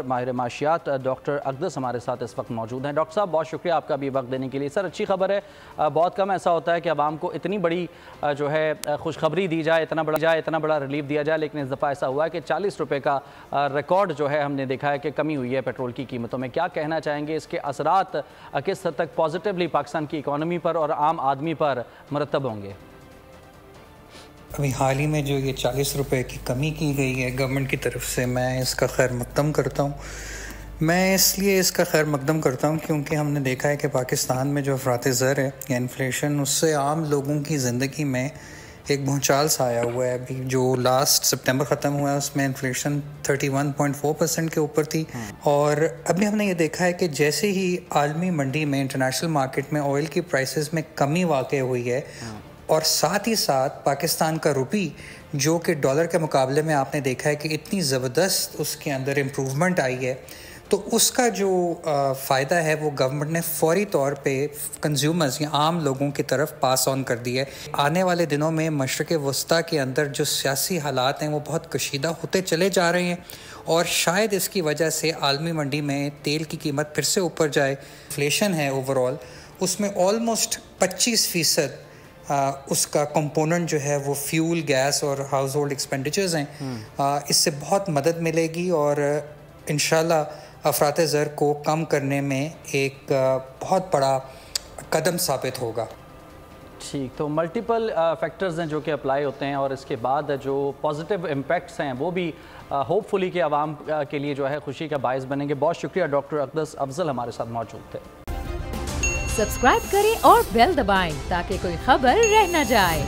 माहिर माशियात डॉक्टर अक़दस हमारे साथ इस वक्त मौजूद हैं। डॉक्टर साहब, बहुत शुक्रिया आपका भी वक्त देने के लिए। सर, अच्छी खबर है, बहुत कम ऐसा होता है कि आवाम को इतनी बड़ी जो है खुशखबरी दी जाए, इतना बड़ा रिलीफ दिया जाए, लेकिन इस दफ़ा ऐसा हुआ है कि 40 रुपये का रिकॉर्ड जो है हमने देखा है कि कमी हुई है पेट्रोल की कीमतों में। क्या कहना चाहेंगे, इसके असरात किस हद तक पॉजिटिवली पाकिस्तान की इकॉनमी पर और आम आदमी पर मुरतब होंगे? अभी हाल ही में जो ये 40 रुपए की कमी की गई है गवर्नमेंट की तरफ से, मैं इसका खैर मकदम करता हूँ। मैं इसलिए इसका खैर मकदम करता हूँ क्योंकि हमने देखा है कि पाकिस्तान में जो अफरात ज़र है या इन्फ्लेशन, उससे आम लोगों की ज़िंदगी में एक भूचाल सा आया हुआ है। अभी जो लास्ट सितंबर ख़त्म हुआ है उसमें इन्फ्लेशन 31.4% के ऊपर थी। और अभी हमने ये देखा है कि जैसे ही आलमी मंडी में, इंटरनेशनल मार्केट में ऑयल की प्राइसेस में कमी वाक़ई हुई है और साथ ही साथ पाकिस्तान का रुपी जो कि डॉलर के मुकाबले में आपने देखा है कि इतनी ज़बरदस्त उसके अंदर इम्प्रूवमेंट आई है, तो उसका जो फ़ायदा है वो गवर्नमेंट ने फौरी तौर पे कंज्यूमर्स या आम लोगों की तरफ पास ऑन कर दिया है। आने वाले दिनों में मशरक़ वस्ता के अंदर जो सियासी हालात हैं वो बहुत कशीदा होते चले जा रहे हैं और शायद इसकी वजह से आलमी मंडी में तेल की कीमत फिर से ऊपर जाए। इन्फ्लेशन है ओवरऑल, उसमें ऑलमोस्ट 25% उसका कंपोनेंट जो है वो फ्यूल, गैस और हाउस होल्ड एक्सपेंडिचर्स हैं। इससे बहुत मदद मिलेगी और इंशाल्लाह अफरात ज़र को कम करने में एक बहुत बड़ा कदम साबित होगा। ठीक, तो मल्टीपल फैक्टर्स हैं जो कि अप्लाई होते हैं और इसके बाद जो पॉजिटिव इम्पैक्ट्स हैं वो भी होपफुली कि आवाम के लिए जो है खुशी का बायस बनेंगे। बहुत शुक्रिया, डॉक्टर अक़दस अफजल हमारे साथ मौजूद थे। सब्सक्राइब करें और बेल दबाएं ताकि कोई खबर रह न जाए।